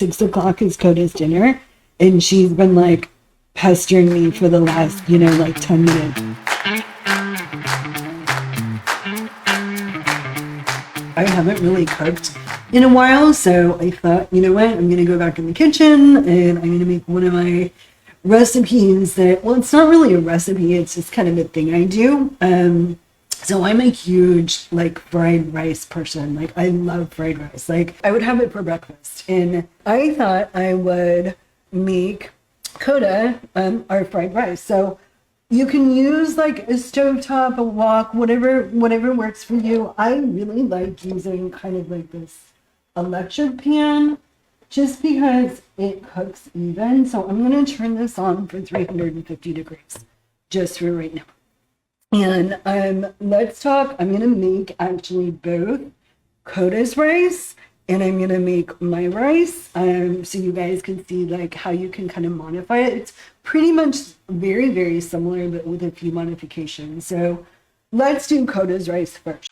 6 o'clock is Coda's dinner, and she's been like pestering me for the last, like 10 minutes. I haven't really cooked in a while, so I thought, you know what, I'm gonna go back in the kitchen and I'm gonna make one of my recipes that, well, it's not really a recipe, it's just kind of a thing I do. So I'm a huge like fried rice person. Like I love fried rice. Like I would have it for breakfast. And I thought I would make Coda our fried rice. So you can use like a stovetop, a wok, whatever works for you. I really like using kind of like this electric pan just because it cooks even. So I'm gonna turn this on for 350 degrees just for right now. And let's talk. I'm gonna make actually both Coda's rice and I'm gonna make my rice. So you guys can see like how you can kind of modify it. It's pretty much very, very similar, but with a few modifications. So let's do Coda's rice first.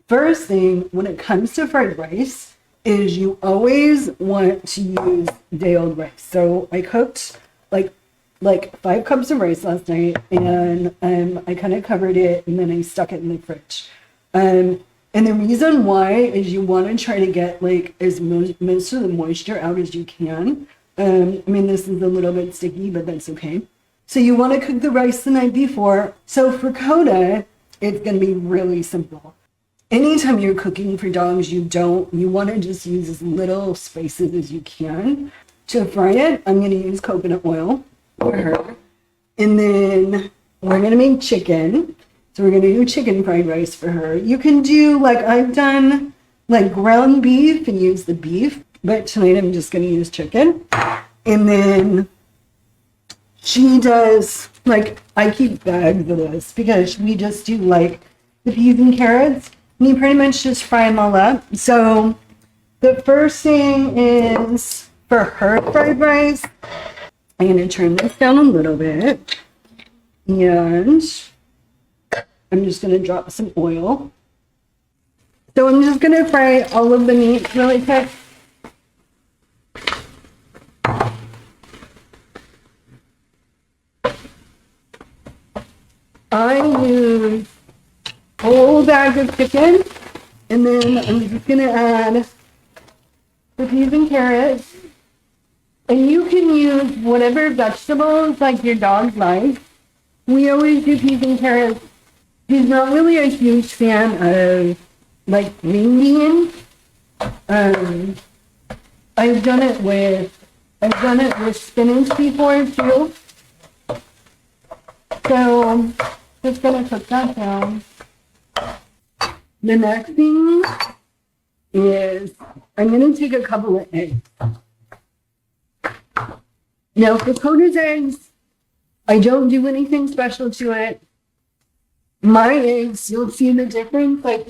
First thing, when it comes to fried rice, is you always want to use day-old rice. So I cooked like 5 cups of rice last night, and I kind of covered it, and then I stuck it in the fridge. And the reason why is you want to try to get like most of the moisture out as you can. I mean, this is a little bit sticky, but that's okay. So you want to cook the rice the night before. So for Coda, it's going to be really simple. Anytime you're cooking for dogs, you want to just use as little spices as you can. To fry it, I'm going to use coconut oil for her. And then we're going to make chicken. So we're going to do chicken fried rice for her. You can do, like I've done, like ground beef and use the beef. But tonight I'm just going to use chicken. And then she does, like, I keep bags of this because we just do, like, the peas and carrots. And you pretty much just fry them all up. So the first thing is for her fried rice, I'm going to turn this down a little bit. And I'm just going to drop some oil. So I'm just going to fry all of the meat really quick. I use a whole bag of chicken, and then I'm just going to add the peas and carrots. And you can use whatever vegetables like your dog likes. We always do peas and carrots. He's not really a huge fan of like green beans. I've done it with spinach before too. So just gonna cook that down. The next thing is I'm gonna take a couple of eggs. Now for Coda's eggs, I don't do anything special to it. My eggs, you'll see the difference. Like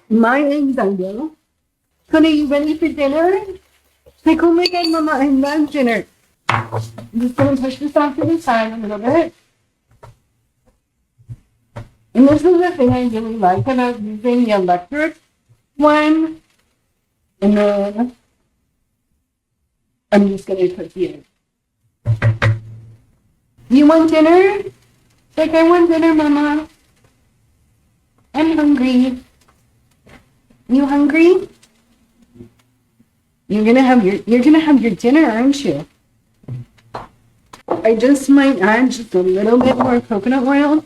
my eggs, I will. Coda, you ready for dinner? Like, oh my god, Mama, I love dinner. I'm just gonna push this off to the side a little bit. And this is the thing I really like about using the electric one. And then I'm just gonna cook the egg. You want dinner? Like, I want dinner, Mama. I'm hungry. You hungry? You're gonna have your dinner, aren't you? I just might add just a little bit more coconut oil.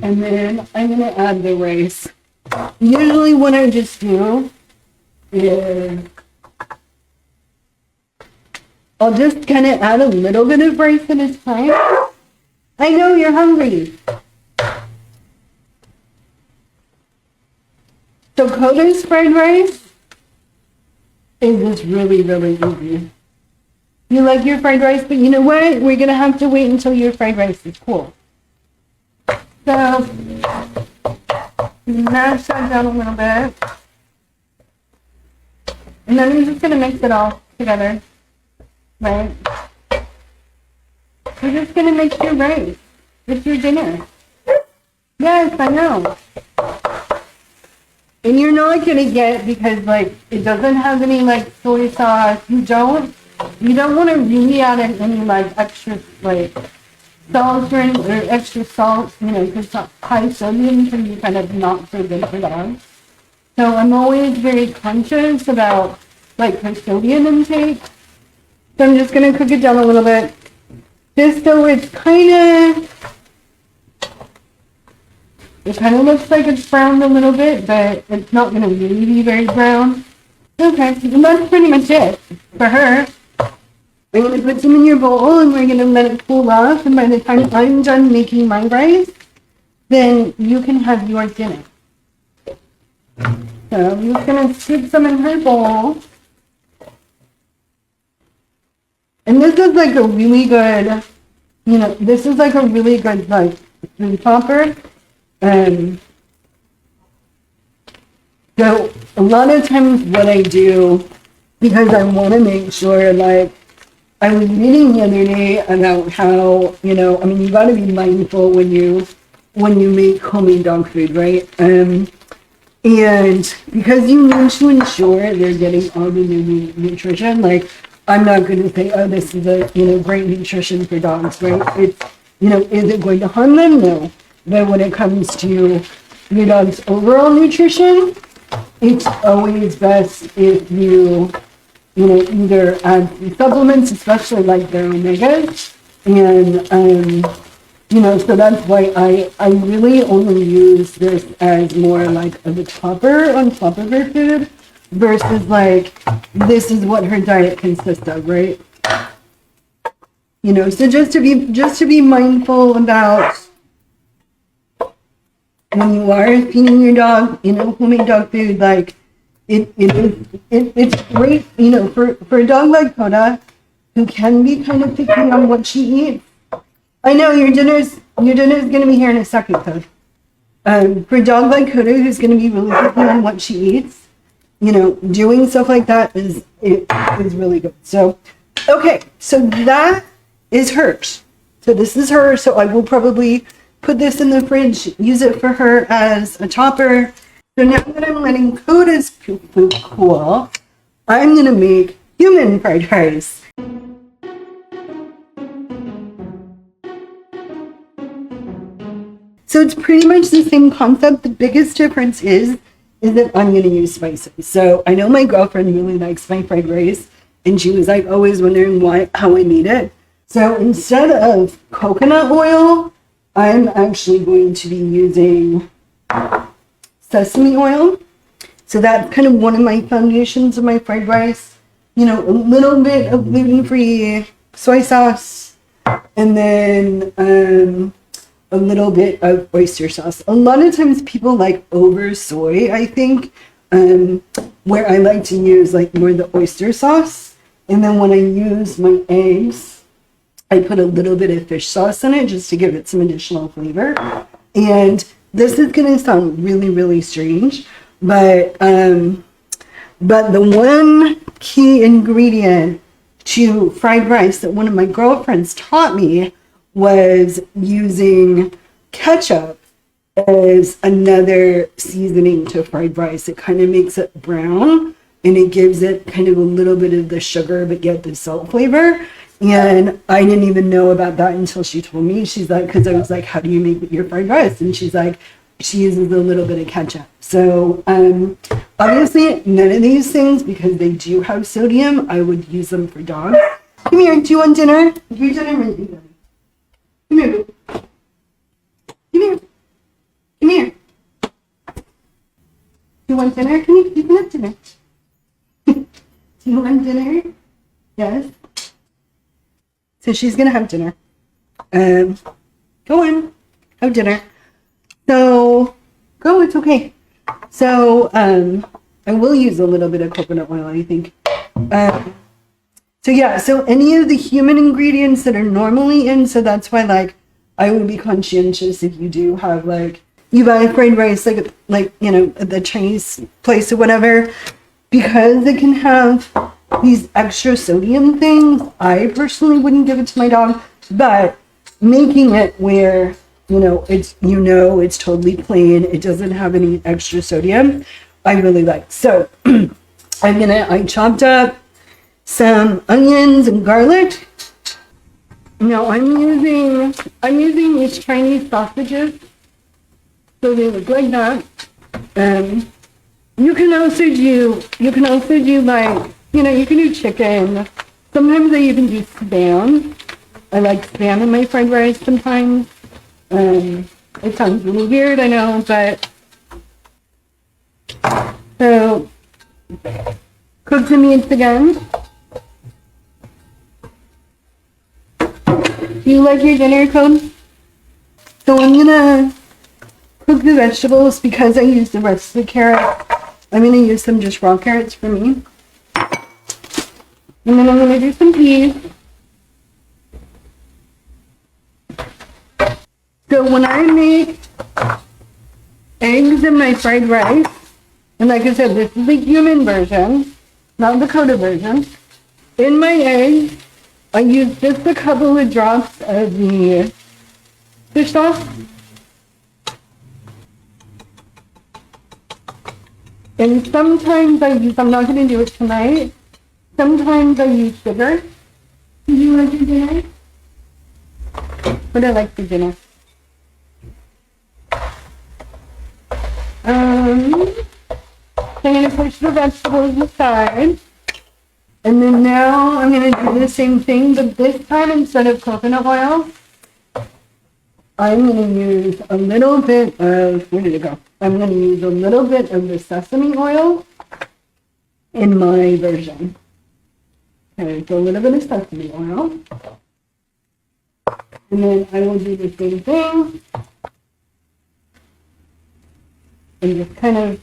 And then I'm gonna add the rice. Usually what I just do is I'll just kind of add a little bit of rice at a time. I know you're hungry. So Coda's fried rice is just really, really easy. You like your fried rice, but you know what? We're going to have to wait until your fried rice is cool. So, mash that down a little bit. And then we're just going to mix it all together. Right? We're just going to mix your rice. It's your dinner. Yes, I know. And you're not gonna get, because like it doesn't have any like soy sauce. You don't want to really add in any like extra like salt or extra salt, because high sodium can be kind of not so good for dogs. So I'm always very conscious about like her sodium intake. So I'm just gonna cook it down a little bit, just so it kind of looks like it's browned a little bit, but it's not gonna really be very brown. Okay, and that's pretty much it for her. I'm going to put some in your bowl and we're going to let it cool off. And by the time I'm done making my rice, then you can have your dinner. So I'm just going to scoop some in her bowl. And this is like a really good, this is like a really good like food topper. So a lot of times what I do, because I want to make sure, like, I was reading the other day about how, you got to be mindful when you make homemade dog food, right? And because you need to ensure they're getting all the nutrition, like, I'm not going to say, oh, this is a, great nutrition for dogs, right? It's, is it going to harm them? No. But when it comes to your dog's overall nutrition, it's always best if you either add supplements, especially like their omegas, and so that's why I really only use this as more like of a topper on top of her food, versus like this is what her diet consists of, right? So just to be mindful about when you are feeding your dog, homemade dog food, like it's great, for a dog like Coda, who can be kind of picky on what she eats. I know your dinner's gonna be here in a second, Code. For a dog like Coda, who's gonna be really picky on what she eats, doing stuff like that is really good. So, okay, so that is hers. So this is her. So I will probably put this in the fridge, use it for her as a topper. So now that I'm letting Coda's food cool, I'm going to make human fried rice. So it's pretty much the same concept. The biggest difference is that I'm going to use spices. So I know my girlfriend really likes my fried rice, and she was like always wondering how I made it. So instead of coconut oil, I'm actually going to be using sesame oil. So that's kind of one of my foundations of my fried rice. A little bit of gluten-free soy sauce, and then a little bit of oyster sauce. A lot of times people like over soy, I think, where I like to use like more the oyster sauce. And then when I use my eggs, I put a little bit of fish sauce in it just to give it some additional flavor. And this is going to sound really, really strange, but the one key ingredient to fried rice that one of my girlfriends taught me was using ketchup as another seasoning to fried rice. It kind of makes it brown, and it gives it kind of a little bit of the sugar but yet the salt flavor. And I didn't even know about that until she told me. She's like, because I was like, how do you make your fried rice? And she's like, she uses a little bit of ketchup. So obviously none of these things, because they do have sodium, I would use them for dogs. Come here, do you want dinner? Your dinner ready, buddy. Come here. Come here. Come here. Do you want dinner? Come here, you can have dinner. Do you want dinner? Yes. So she's gonna have dinner. Go on, have dinner. So go, it's okay. So I will use a little bit of coconut oil, I think. So yeah, so any of the human ingredients that are normally in, so that's why like I would be conscientious if you do have like, you buy fried rice like at the Chinese place or whatever, because it can have these extra sodium things. I personally wouldn't give it to my dog, but making it where, it's totally plain. It doesn't have any extra sodium. I really like. So I chopped up some onions and garlic. Now I'm using these Chinese sausages. So they look like that. You can also do like, you can do chicken. Sometimes I even do spam. I like spam in my fried rice sometimes. It sounds really weird, I know, but so cook the meats again. Do you like your dinner, Cone? So I'm gonna cook the vegetables because I used the rest of the carrot. I'm gonna use some just raw carrots for me. And then I'm gonna do some peas. So when I make eggs in my fried rice, and like I said, this is the human version, not the Dakota version. In my eggs, I use just a couple of drops of the fish sauce. And sometimes I'm not going to do it tonight, sometimes I use sugar. Do you like your dinner? What do I like for dinner? So I'm going to push the vegetables aside. And then now I'm going to do the same thing, but this time instead of coconut oil, I'm going to use a little bit of, where did it go? I'm going to use a little bit of the sesame oil in my version. Okay, so a little bit of sesame oil. And then I will do the same thing. And just kind of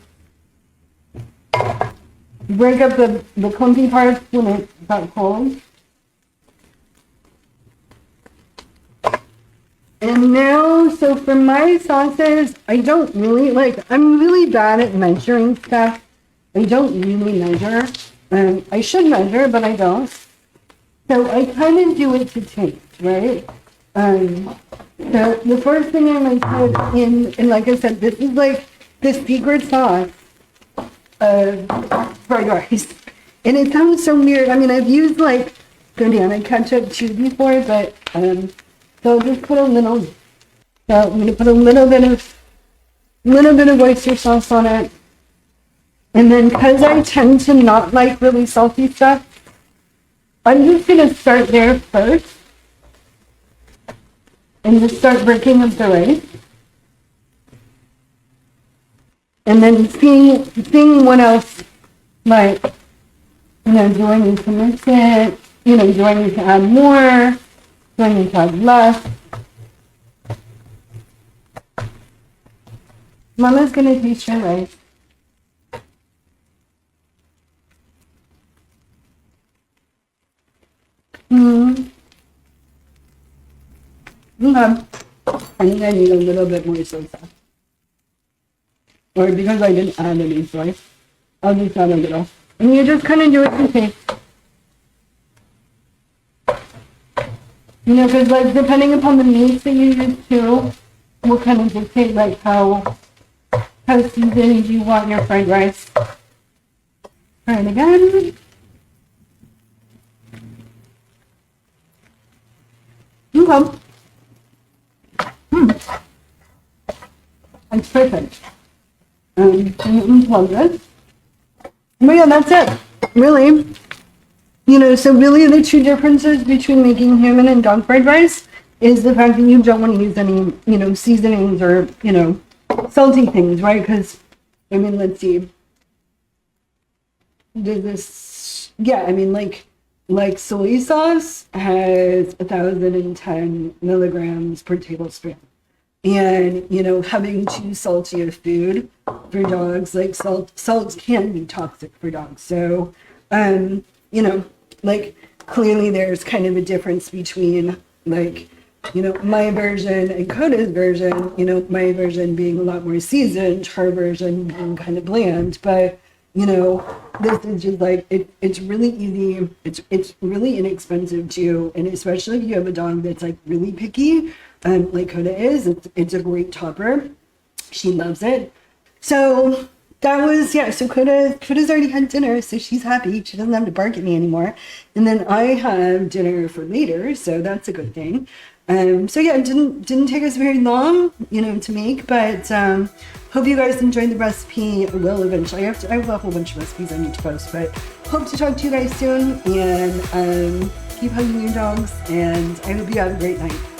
break up the clumpy parts when it got cold. And now, so for my sauces, I don't really, I'm really bad at measuring stuff. I don't really measure. I should measure, but I don't. So I kind of do it to taste, right? So the first thing I might put in, and like I said, this is like the secret sauce of fried rice. And it sounds so weird. I mean, I've used like Godiana ketchup too before, but so I'll just put a little. So I'm gonna put a little bit of oyster sauce on it, and then because I tend to not like really salty stuff, I'm just gonna start there first, and just start working with the rice. And then seeing what else, like, do I need to mix it? Do I need to add more? Do I need to add less? Mama's gonna taste your rice. Okay. I think I need a little bit more soy sauce. Or because I didn't add any soy, I'll just add a little. And you just kind of do it to taste. Because like depending upon the meats that you use too, will kind of dictate like how seasoned you want your fried rice. Try it again. Okay. That's perfect. Love this. But yeah, that's it. Really. So really the two differences between making human and dog fried rice is the fact that you don't want to use any, seasonings or, salty things, right? Because, let's see. Does this, yeah, like soy sauce has 1,010 milligrams per tablespoon. And, having too salty of food for dogs, like salt can be toxic for dogs. So, clearly there's kind of a difference between my version and Coda's version, my version being a lot more seasoned, her version being kind of bland. But, you know, this is just like, it's really easy. It's really inexpensive too. And especially if you have a dog that's like really picky, like Coda is, it's a great topper. She loves it. So that was, yeah, so Coda's already had dinner, so she's happy. She doesn't have to bark at me anymore. And then I have dinner for later, so that's a good thing. So yeah, it didn't take us very long, you know, to make, but hope you guys enjoyed the recipe. I will eventually. I have a whole bunch of recipes I need to post, but hope to talk to you guys soon, and keep hugging your dogs, and I hope you have a great night.